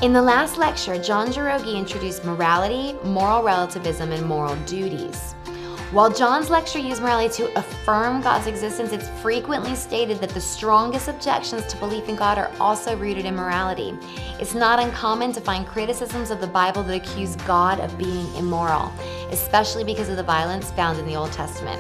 In the last lecture, John Jarogi introduced morality, moral relativism, and moral duties. While John's lecture used morality to affirm God's existence, it's frequently stated that the strongest objections to belief in God are also rooted in morality. It's not uncommon to find criticisms of the Bible that accuse God of being immoral, especially because of the violence found in the Old Testament.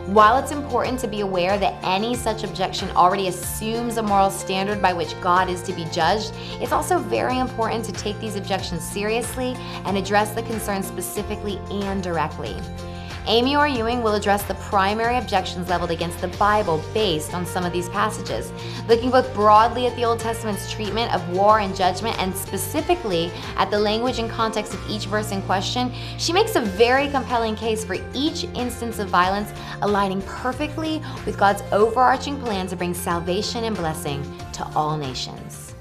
While it's important to be aware that any such objection already assumes a moral standard by which God is to be judged, it's also very important to take these objections seriously and address the concerns specifically and directly. Amy Orr Ewing will address the primary objections leveled against the Bible based on some of these passages. Looking both broadly at the Old Testament's treatment of war and judgment and specifically at the language and context of each verse in question, she makes a very compelling case for each instance of violence aligning perfectly with God's overarching plan to bring salvation and blessing to all nations.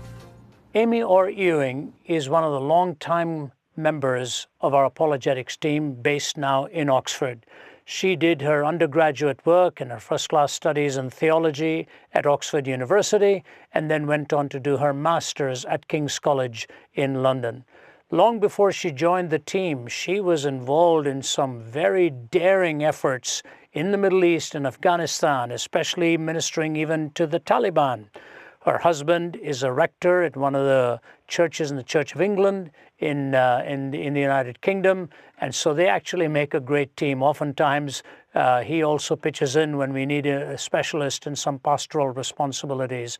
Amy Orr Ewing is one of the long-time members of our apologetics team based now in Oxford. She did her undergraduate work and her first-class studies in theology at Oxford University and then went on to do her master's at King's College in London. Long before she joined the team, she was involved in some very daring efforts in the Middle East and Afghanistan, especially ministering even to the Taliban. Her husband is a rector at one of the churches in the Church of England in the United Kingdom, and so they actually make a great team. Oftentimes, he also pitches in when we need a specialist in some pastoral responsibilities.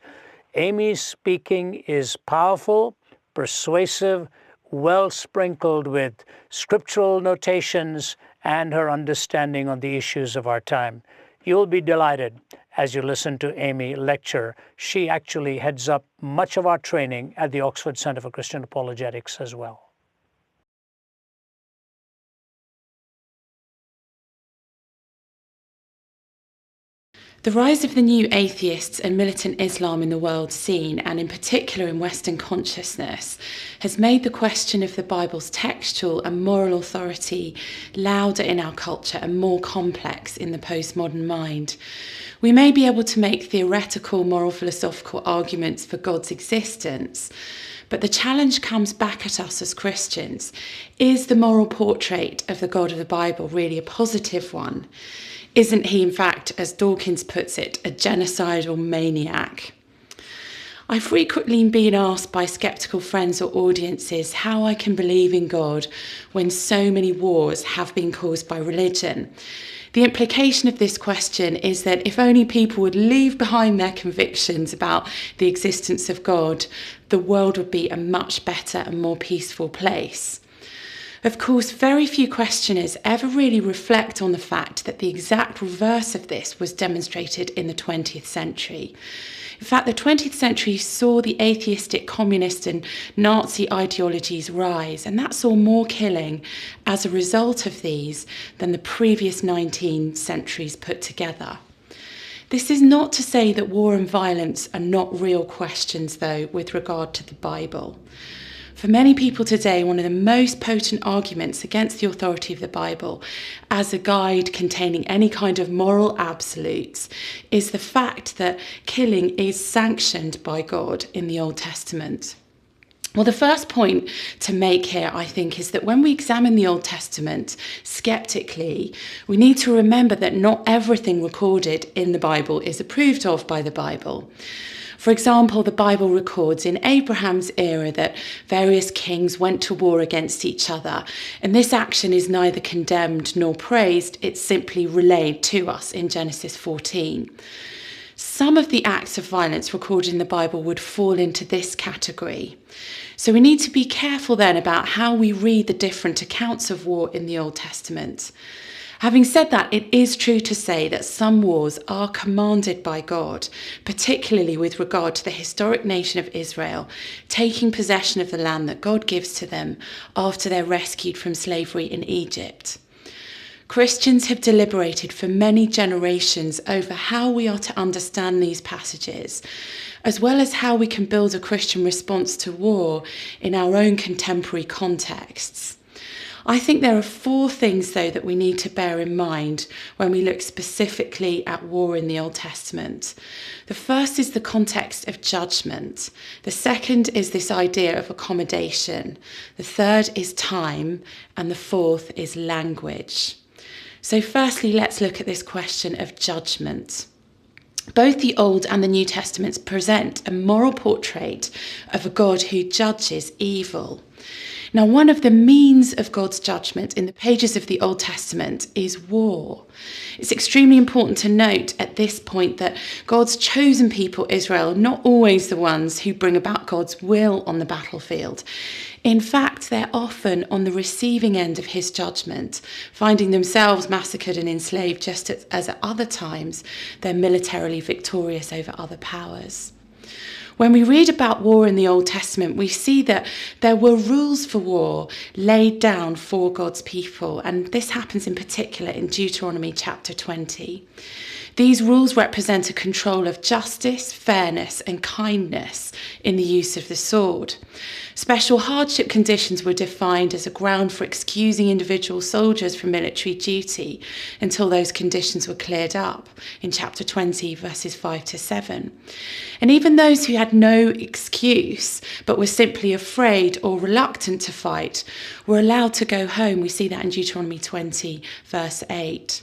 Amy's speaking is powerful, persuasive, well sprinkled with scriptural notations and her understanding on the issues of our time. You'll be delighted as you listen to Amy lecture. She actually heads up much of our training at the Oxford Center for Christian Apologetics as well. The rise of the new atheists and militant Islam in the world scene, and in particular in Western consciousness, has made the question of the Bible's textual and moral authority louder in our culture and more complex in the postmodern mind. We may be able to make theoretical, moral philosophical arguments for God's existence, but the challenge comes back at us as Christians. Is the moral portrait of the God of the Bible really a positive one? Isn't he, in fact, as Dawkins puts it, a genocidal maniac? I've frequently been asked by sceptical friends or audiences how I can believe in God when so many wars have been caused by religion. The implication of this question is that if only people would leave behind their convictions about the existence of God, the world would be a much better and more peaceful place. Of course, very few questioners ever really reflect on the fact that the exact reverse of this was demonstrated in the 20th century. In fact, the 20th century saw the atheistic, communist and Nazi ideologies rise, and that saw more killing as a result of these than the previous 19 centuries put together. This is not to say that war and violence are not real questions, though, with regard to the Bible. For many people today, one of the most potent arguments against the authority of the Bible as a guide containing any kind of moral absolutes is the fact that killing is sanctioned by God in the Old Testament. Well, the first point to make here, I think, is that when we examine the Old Testament skeptically, we need to remember that not everything recorded in the Bible is approved of by the Bible. For example, the Bible records in Abraham's era that various kings went to war against each other, and this action is neither condemned nor praised, it's simply relayed to us in Genesis 14. Some of the acts of violence recorded in the Bible would fall into this category. So we need to be careful then about how we read the different accounts of war in the Old Testament. Having said that, it is true to say that some wars are commanded by God, particularly with regard to the historic nation of Israel taking possession of the land that God gives to them after they're rescued from slavery in Egypt. Christians have deliberated for many generations over how we are to understand these passages, as well as how we can build a Christian response to war in our own contemporary contexts. I think there are 4 things, though, that we need to bear in mind when we look specifically at war in the Old Testament. The first is the context of judgment. The second is this idea of accommodation. The third is time. And the fourth is language. So firstly, let's look at this question of judgment. Both the Old and the New Testaments present a moral portrait of a God who judges evil. Now, one of the means of God's judgment in the pages of the Old Testament is war. It's extremely important to note at this point that God's chosen people, Israel, are not always the ones who bring about God's will on the battlefield. In fact, they're often on the receiving end of his judgment, finding themselves massacred and enslaved, just as at other times they're militarily victorious over other powers. When we read about war in the Old Testament, we see that there were rules for war laid down for God's people, and this happens in particular in Deuteronomy chapter 20. These rules represent a control of justice, fairness, and kindness in the use of the sword. Special hardship conditions were defined as a ground for excusing individual soldiers from military duty until those conditions were cleared up in chapter 20, verses 5 to 7. And even those who had no excuse but were simply afraid or reluctant to fight were allowed to go home. We see that in Deuteronomy 20, verse 8.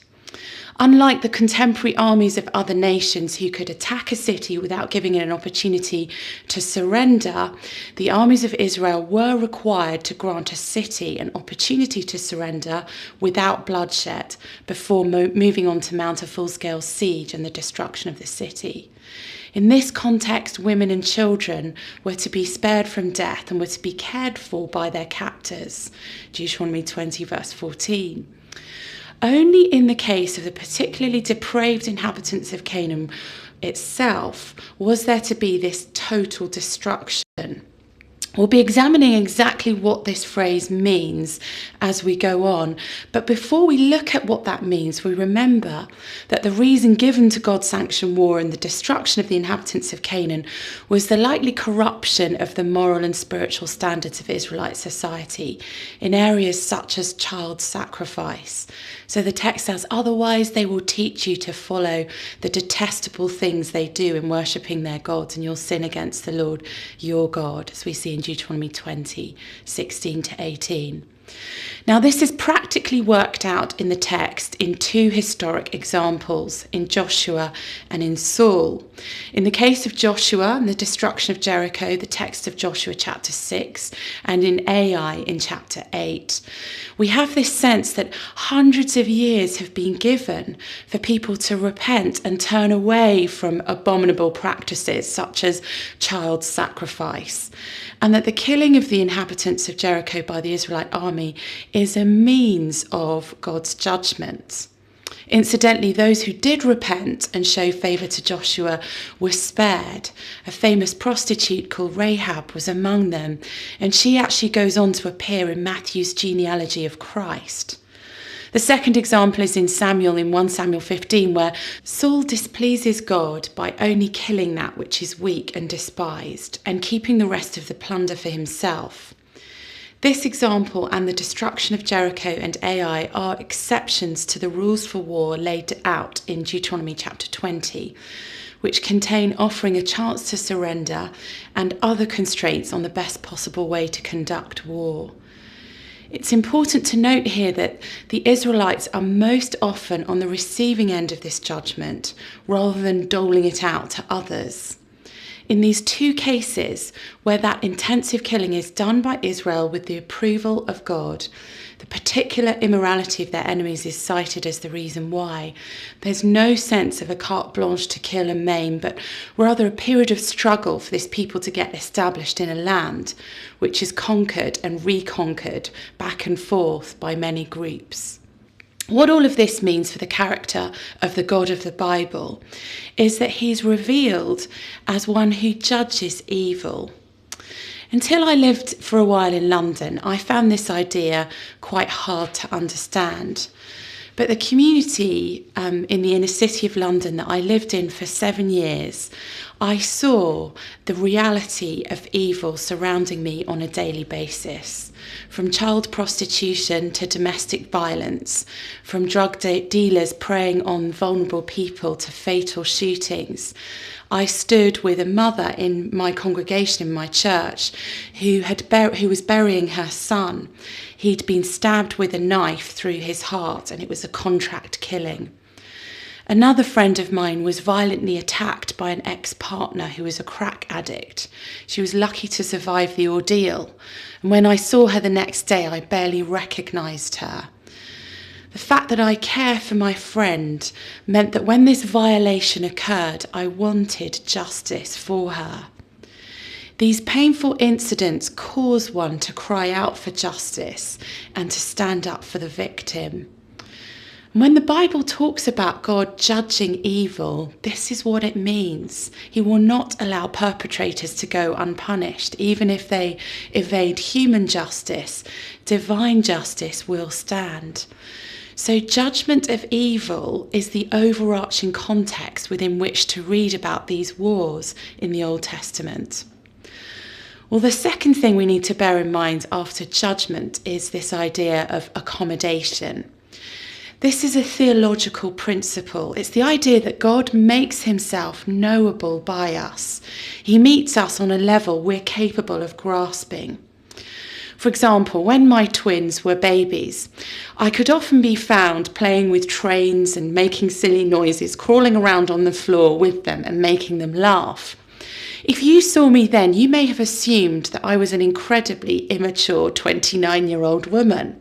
Unlike the contemporary armies of other nations who could attack a city without giving it an opportunity to surrender, the armies of Israel were required to grant a city an opportunity to surrender without bloodshed before moving on to mount a full-scale siege and the destruction of the city. In this context, women and children were to be spared from death and were to be cared for by their captors. Deuteronomy 20, verse 14. Only in the case of the particularly depraved inhabitants of Canaan itself was there to be this total destruction. We'll be examining exactly what this phrase means as we go on. But before we look at what that means, we remember that the reason given to God-sanctioned war and the destruction of the inhabitants of Canaan was the likely corruption of the moral and spiritual standards of Israelite society in areas such as child sacrifice. So the text says, otherwise they will teach you to follow the detestable things they do in worshipping their gods, and you'll sin against the Lord your God, as we see in Deuteronomy 20, 16 to 18. Now, this is practically worked out in the text in 2 historic examples, in Joshua and in Saul. In the case of Joshua and the destruction of Jericho, the text of Joshua chapter 6, and in Ai in chapter 8, we have this sense that hundreds of years have been given for people to repent and turn away from abominable practices such as child sacrifice, and that the killing of the inhabitants of Jericho by the Israelite army is a means of God's judgment. Incidentally, those who did repent and show favour to Joshua were spared. A famous prostitute called Rahab was among them, and she actually goes on to appear in Matthew's genealogy of Christ. The second example is in Samuel, in 1 Samuel 15, where Saul displeases God by only killing that which is weak and despised and keeping the rest of the plunder for himself. This example and the destruction of Jericho and Ai are exceptions to the rules for war laid out in Deuteronomy chapter 20, which contain offering a chance to surrender and other constraints on the best possible way to conduct war. It's important to note here that the Israelites are most often on the receiving end of this judgment rather than doling it out to others. In these 2 cases, where that intensive killing is done by Israel with the approval of God, the particular immorality of their enemies is cited as the reason why. There's no sense of a carte blanche to kill and maim, but rather a period of struggle for this people to get established in a land which is conquered and reconquered back and forth by many groups. What all of this means for the character of the God of the Bible is that he's revealed as one who judges evil. Until I lived for a while in London, I found this idea quite hard to understand. But the community in the inner city of London that I lived in for 7 years, I saw the reality of evil surrounding me on a daily basis, from child prostitution to domestic violence, from drug dealers preying on vulnerable people to fatal shootings. I stood with a mother in my congregation in my church who was burying her son. He'd been stabbed with a knife through his heart, and it was a contract killing. Another friend of mine was violently attacked by an ex-partner who was a crack addict. She was lucky to survive the ordeal, and when I saw her the next day, I barely recognised her. The fact that I care for my friend meant that when this violation occurred, I wanted justice for her. These painful incidents cause one to cry out for justice and to stand up for the victim. When the Bible talks about God judging evil, this is what it means. He will not allow perpetrators to go unpunished. Even if they evade human justice, divine justice will stand. So judgment of evil is the overarching context within which to read about these wars in the Old Testament. Well, the second thing we need to bear in mind after judgment is this idea of accommodation. This is a theological principle. It's the idea that God makes himself knowable by us. He meets us on a level we're capable of grasping. For example, when my twins were babies, I could often be found playing with trains and making silly noises, crawling around on the floor with them and making them laugh. If you saw me then, you may have assumed that I was an incredibly immature 29-year-old woman.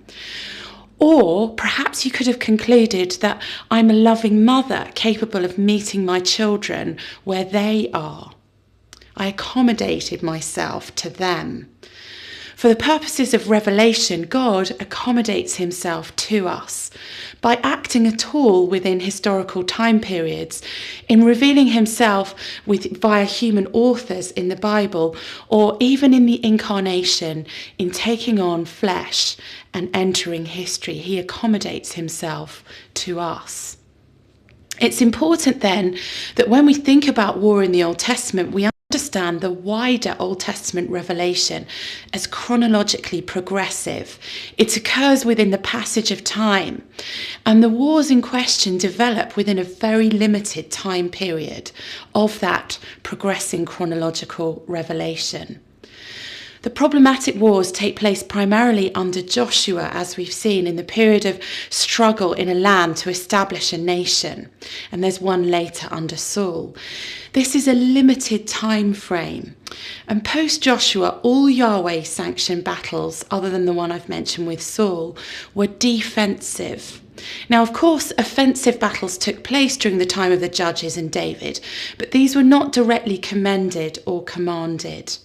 Or perhaps you could have concluded that I'm a loving mother capable of meeting my children where they are. I accommodated myself to them. For the purposes of revelation, God accommodates himself to us by acting at all within historical time periods, in revealing himself via human authors in the Bible, or even in the incarnation, in taking on flesh and entering history. He accommodates himself to us. It's important then that when we think about war in the Old Testament, we understand the wider Old Testament revelation as chronologically progressive. It occurs within the passage of time, and the wars in question develop within a very limited time period of that progressing chronological revelation. The problematic wars take place primarily under Joshua, as we've seen, in the period of struggle in a land to establish a nation. And there's one later under Saul. This is a limited time frame. And post-Joshua, all Yahweh-sanctioned battles, other than the one I've mentioned with Saul, were defensive. Now, of course, offensive battles took place during the time of the Judges and David, but these were not directly commended or commanded.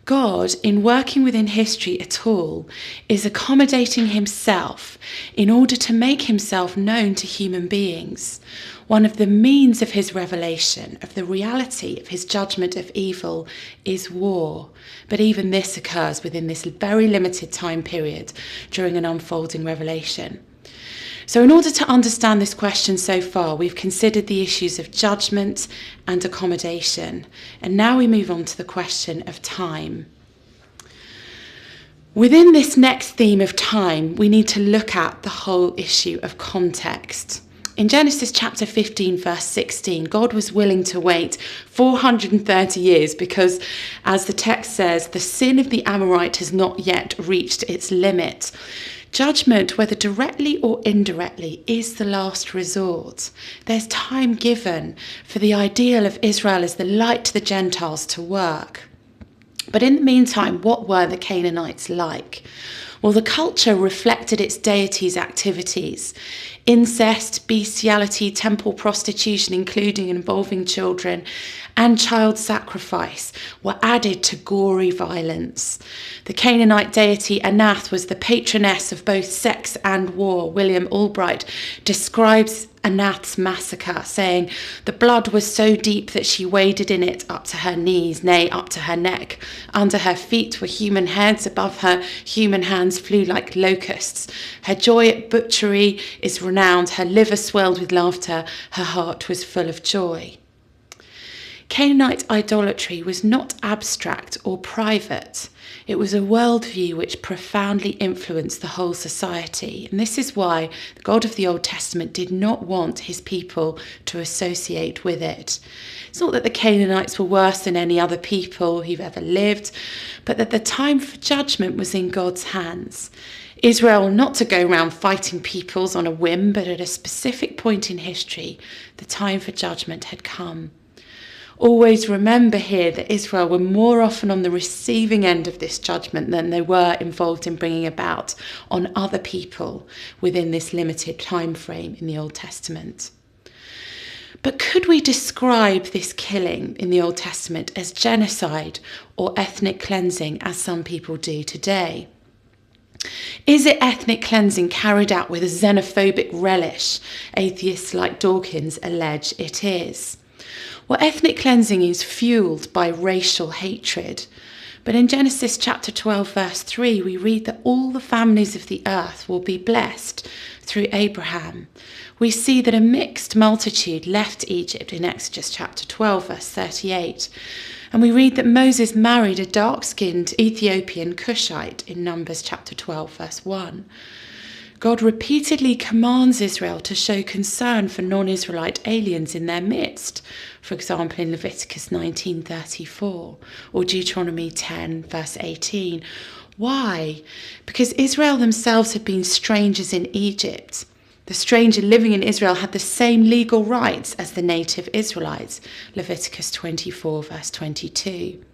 God, in working within history at all, is accommodating himself in order to make himself known to human beings. One of the means of his revelation, of the reality of his judgment of evil, is war. But even this occurs within this very limited time period during an unfolding revelation. So in order to understand this question so far, we've considered the issues of judgment and accommodation. And now we move on to the question of time. Within this next theme of time, we need to look at the whole issue of context. In Genesis chapter 15, verse 16, God was willing to wait 430 years because, as the text says, the sin of the Amorite has not yet reached its limit. Judgment, whether directly or indirectly, is the last resort. There's time given for the ideal of Israel as the light to the Gentiles to work. But in the meantime, what were the Canaanites like? Well, the culture reflected its deities' activities. Incest, bestiality, temple prostitution, including and involving children, and child sacrifice were added to gory violence. The Canaanite deity Anath was the patroness of both sex and war. William Albright describes Anath's massacre, saying, "The blood was so deep that she waded in it up to her knees, nay, up to her neck. Under her feet were human heads, above her human hands flew like locusts. Her joy at butchery is renowned, her liver swelled with laughter, her heart was full of joy." Canaanite idolatry was not abstract or private. It was a worldview which profoundly influenced the whole society. And this is why the God of the Old Testament did not want his people to associate with it. It's not that the Canaanites were worse than any other people who've ever lived, but that the time for judgment was in God's hands. Israel not to go around fighting peoples on a whim, but at a specific point in history, the time for judgment had come. Always remember here that Israel were more often on the receiving end of this judgment than they were involved in bringing about on other people within this limited time frame in the Old Testament. But could we describe this killing in the Old Testament as genocide or ethnic cleansing, as some people do today? Is it ethnic cleansing carried out with a xenophobic relish? Atheists like Dawkins allege it is. Well, ethnic cleansing is fueled by racial hatred. But in Genesis chapter 12, verse 3, we read that all the families of the earth will be blessed through Abraham. We see that a mixed multitude left Egypt in Exodus chapter 12, verse 38. And we read that Moses married a dark-skinned Ethiopian Cushite in Numbers chapter 12, verse 1. God repeatedly commands Israel to show concern for non-Israelite aliens in their midst, for example in Leviticus 19:34 or Deuteronomy 10 verse 18. Why? Because Israel themselves had been strangers in Egypt. The stranger living in Israel had the same legal rights as the native Israelites, Leviticus 24 verse 22.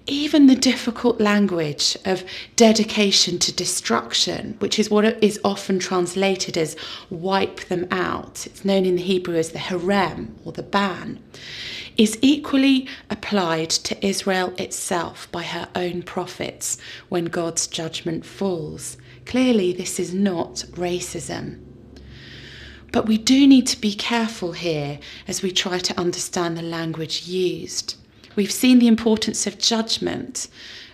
Even the difficult language of dedication to destruction, which is what is often translated as wipe them out, it's known in the Hebrew as the harem or the ban, is equally applied to Israel itself by her own prophets when God's judgment falls. Clearly, this is not racism. But we do need to be careful here as we try to understand the language used. We've seen the importance of judgment,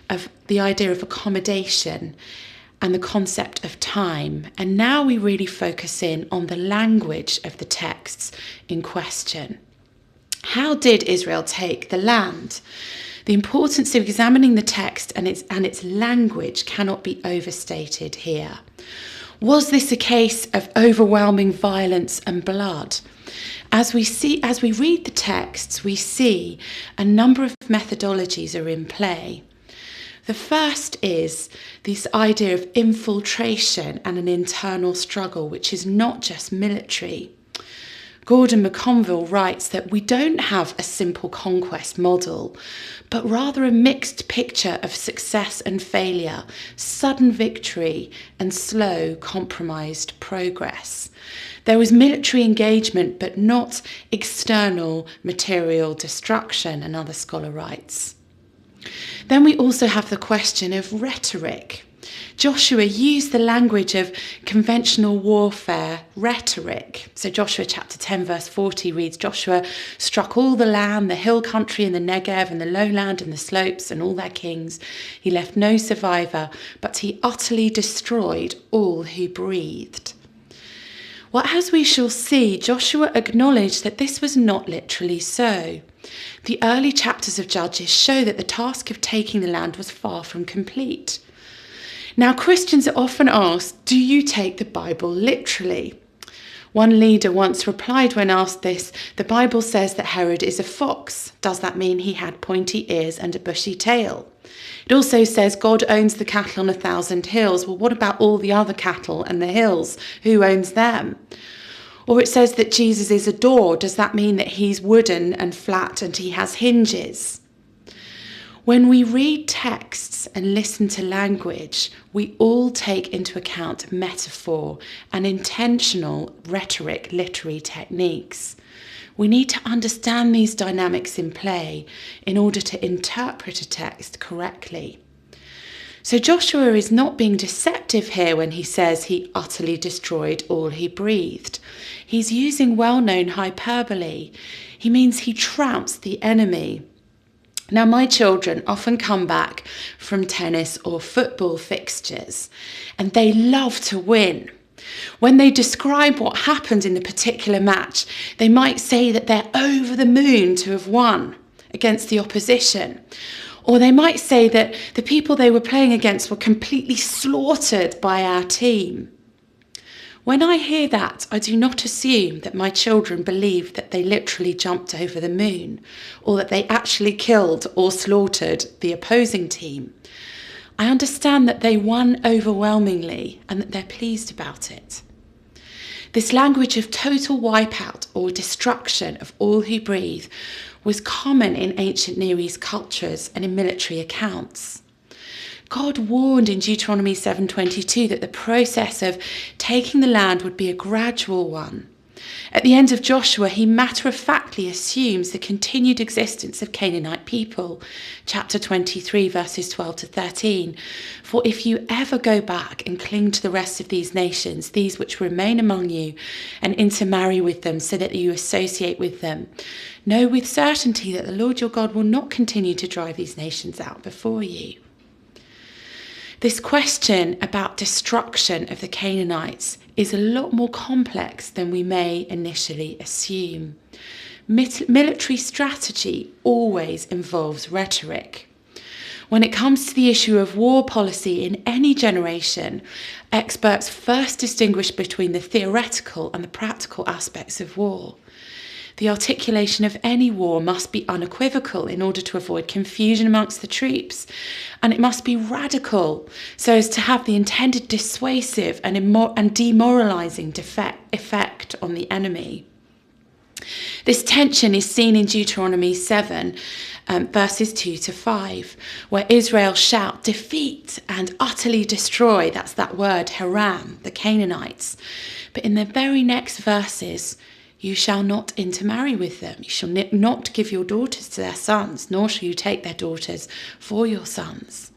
of the idea of accommodation and the concept of time. And now we really focus in on the language of the texts in question. How did Israel take the land? The importance of examining the text and its language cannot be overstated here. Was this a case of overwhelming violence and blood? As we read the texts, we see a number of methodologies are in play. The first is this idea of infiltration and an internal struggle, which is not just military. Gordon McConville writes that we don't have a simple conquest model, but rather a mixed picture of success and failure, sudden victory and slow, compromised progress. There was military engagement, but not external material destruction, another scholar writes. Then we also have the question of rhetoric. Joshua used the language of conventional warfare rhetoric. So Joshua chapter 10 verse 40 reads, Joshua struck all the land, the hill country and the Negev and the lowland and the slopes and all their kings. He left no survivor, but he utterly destroyed all who breathed. Well, as we shall see, Joshua acknowledged that this was not literally so. The early chapters of Judges show that the task of taking the land was far from complete. Now, Christians are often asked, do you take the Bible literally? One leader once replied when asked this, the Bible says that Herod is a fox. Does that mean he had pointy ears and a bushy tail? It also says God owns the cattle on 1,000 hills. Well, what about all the other cattle and the hills? Who owns them? Or it says that Jesus is a door. Does that mean that he's wooden and flat and he has hinges? When we read texts and listen to language, we all take into account metaphor and intentional rhetoric literary techniques. We need to understand these dynamics in play in order to interpret a text correctly. So Joshua is not being deceptive here when he says he utterly destroyed all he breathed. He's using well-known hyperbole. He means he trounced the enemy. Now, my children often come back from tennis or football fixtures and they love to win. When they describe what happened in the particular match, they might say that they're over the moon to have won against the opposition. Or they might say that the people they were playing against were completely slaughtered by our team. When I hear that, I do not assume that my children believe that they literally jumped over the moon, or that they actually killed or slaughtered the opposing team. I understand that they won overwhelmingly and that they're pleased about it. This language of total wipeout or destruction of all who breathe was common in ancient Near East cultures and in military accounts. God warned in Deuteronomy 7:22 that the process of taking the land would be a gradual one. At the end of Joshua, he matter-of-factly assumes the continued existence of Canaanite people, chapter 23, verses 12 to 13. For if you ever go back and cling to the rest of these nations, these which remain among you, and intermarry with them so that you associate with them, know with certainty that the Lord your God will not continue to drive these nations out before you. This question about destruction of the Canaanites is a lot more complex than we may initially assume. Military strategy always involves rhetoric. When it comes to the issue of war policy in any generation, experts first distinguish between the theoretical and the practical aspects of war. The articulation of any war must be unequivocal in order to avoid confusion amongst the troops, and it must be radical so as to have the intended dissuasive and demoralising effect on the enemy. This tension is seen in Deuteronomy 7, verses 2 to 5, where Israel shout, defeat and utterly destroy, that's that word, haram, the Canaanites. But in the very next verses, you shall not intermarry with them. You shall not give your daughters to their sons, nor shall you take their daughters for your sons.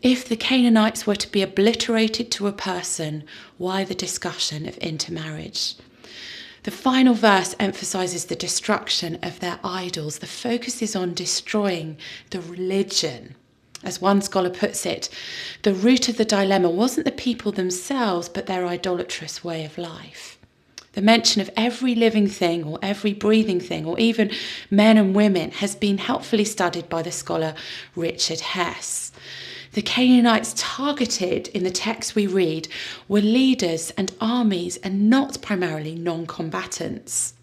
If the Canaanites were to be obliterated to a person, why the discussion of intermarriage? The final verse emphasises the destruction of their idols. The focus is on destroying the religion. As one scholar puts it, the root of the dilemma wasn't the people themselves, but their idolatrous way of life. The mention of every living thing or every breathing thing, or even men and women, has been helpfully studied by the scholar Richard Hess. The Canaanites targeted in the text we read were leaders and armies and not primarily non-combatants.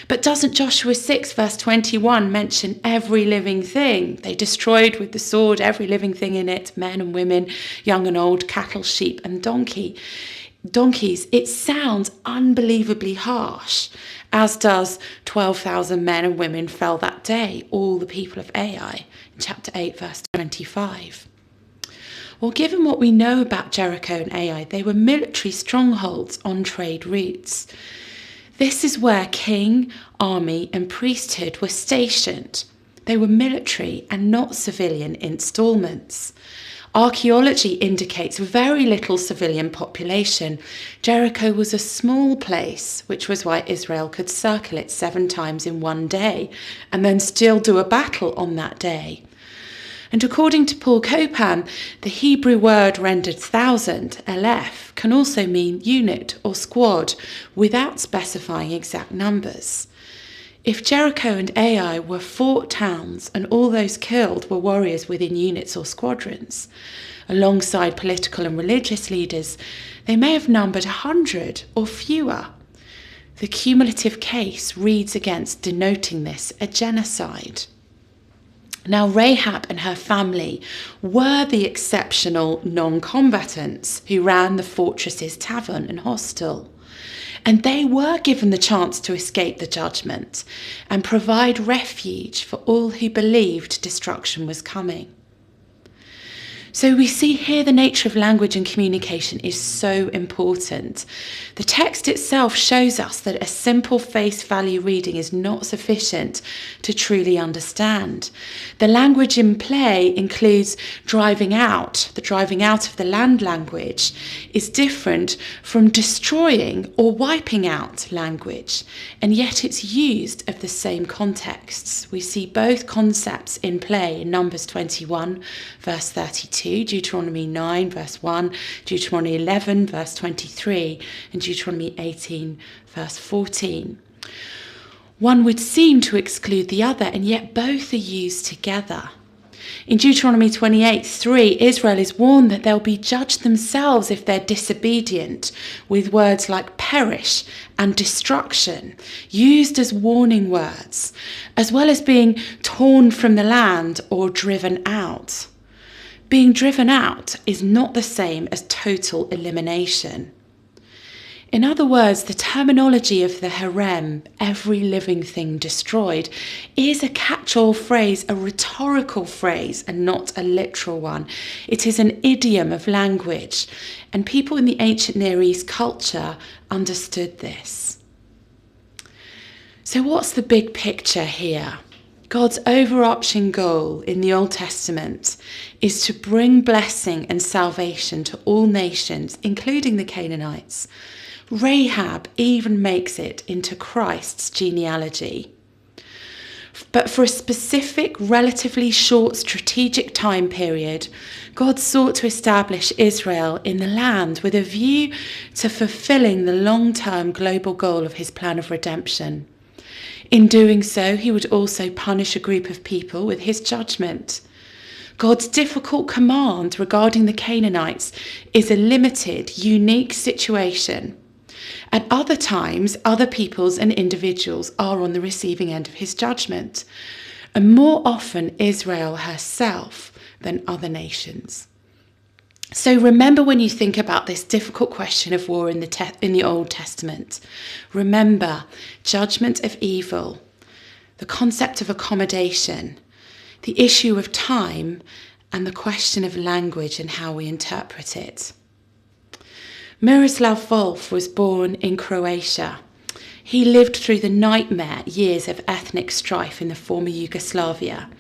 But doesn't Joshua 6 verse 21 mention every living thing? They destroyed with the sword every living thing in it, men and women, young and old, cattle, sheep and donkeys. It sounds unbelievably harsh, as does 12,000 men and women fell that day, all the people of Ai, in chapter 8, verse 25. Well, given what we know about Jericho and Ai, they were military strongholds on trade routes. This is where king, army and priesthood were stationed. They were military and not civilian installments. Archaeology indicates very little civilian population. Jericho was a small place, which was why Israel could circle it 7 times in one day and then still do a battle on that day. And according to Paul Copan, the Hebrew word rendered thousand, aleph, can also mean unit or squad without specifying exact numbers. If Jericho and Ai were fort towns and all those killed were warriors within units or squadrons, alongside political and religious leaders, they may have numbered 100 or fewer. The cumulative case reads against denoting this a genocide. Now, Rahab and her family were the exceptional non-combatants who ran the fortress's tavern and hostel. And they were given the chance to escape the judgment and provide refuge for all who believed destruction was coming. So we see here the nature of language and communication is so important. The text itself shows us that a simple face value reading is not sufficient to truly understand. The language in play includes driving out. The driving out of the land language is different from destroying or wiping out language, and yet it's used of the same contexts. We see both concepts in play in Numbers 21, verse 32. 2, Deuteronomy 9 verse 1, Deuteronomy 11 verse 23, and Deuteronomy 18 verse 14. One would seem to exclude the other, and yet both are used together. In Deuteronomy 28:3, Israel is warned that they'll be judged themselves if they're disobedient, with words like perish and destruction used as warning words, as well as being torn from the land or driven out. Being driven out is not the same as total elimination. In other words, the terminology of the harem, every living thing destroyed, is a catch-all phrase, a rhetorical phrase, and not a literal one. It is an idiom of language, and people in the ancient Near East culture understood this. So what's the big picture here? God's overarching goal in the Old Testament is to bring blessing and salvation to all nations, including the Canaanites. Rahab even makes it into Christ's genealogy. But for a specific, relatively short strategic time period, God sought to establish Israel in the land with a view to fulfilling the long-term global goal of his plan of redemption. In doing so, he would also punish a group of people with his judgment. God's difficult command regarding the Canaanites is a limited, unique situation. At other times, other peoples and individuals are on the receiving end of his judgment, and more often Israel herself than other nations. So remember, when you think about this difficult question of war in the Old Testament, remember judgment of evil, the concept of accommodation, the issue of time, and the question of language and how we interpret it. Miroslav Volf was born in Croatia. He lived through the nightmare years of ethnic strife in the former Yugoslavia,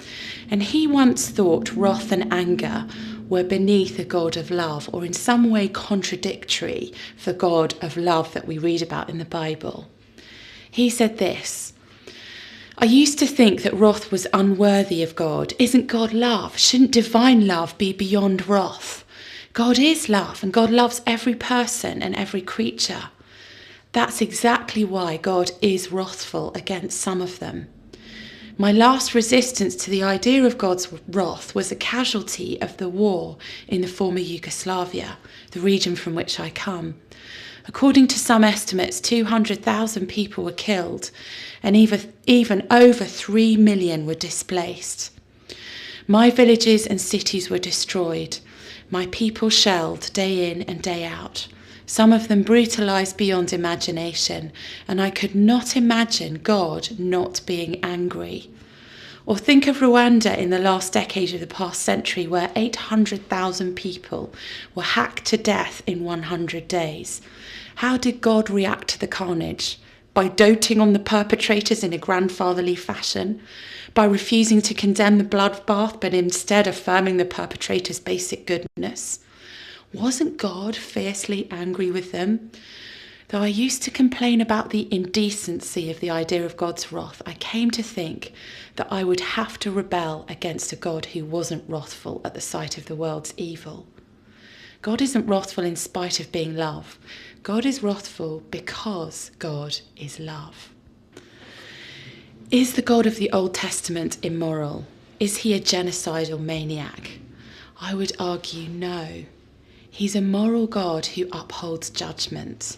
and he once thought wrath and anger were beneath a God of love, or in some way contradictory for the God of love that we read about in the Bible. He said this: "I used to think that wrath was unworthy of God. Isn't God love? Shouldn't divine love be beyond wrath? God is love, and God loves every person and every creature. That's exactly why God is wrathful against some of them. My last resistance to the idea of God's wrath was a casualty of the war in the former Yugoslavia, the region from which I come. According to some estimates, 200,000 people were killed, and even over 3 million were displaced. My villages and cities were destroyed. My people shelled day in and day out, some of them brutalized beyond imagination, and I could not imagine God not being angry. Or think of Rwanda in the last decade of the past century, where 800,000 people were hacked to death in 100 days. How did God react to the carnage? By doting on the perpetrators in a grandfatherly fashion? By refusing to condemn the bloodbath, but instead affirming the perpetrator's basic goodness? Wasn't God fiercely angry with them? Though I used to complain about the indecency of the idea of God's wrath, I came to think that I would have to rebel against a God who wasn't wrathful at the sight of the world's evil. God isn't wrathful in spite of being love. God is wrathful because God is love." Is the God of the Old Testament immoral? Is he a genocidal maniac? I would argue no. He's a moral God who upholds judgment.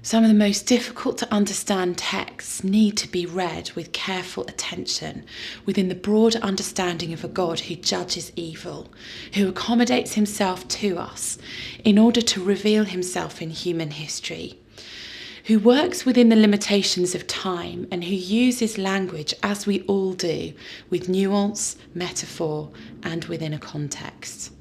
Some of the most difficult to understand texts need to be read with careful attention within the broad understanding of a God who judges evil, who accommodates himself to us in order to reveal himself in human history, who works within the limitations of time and who uses language, as we all do, with nuance, metaphor, and within a context.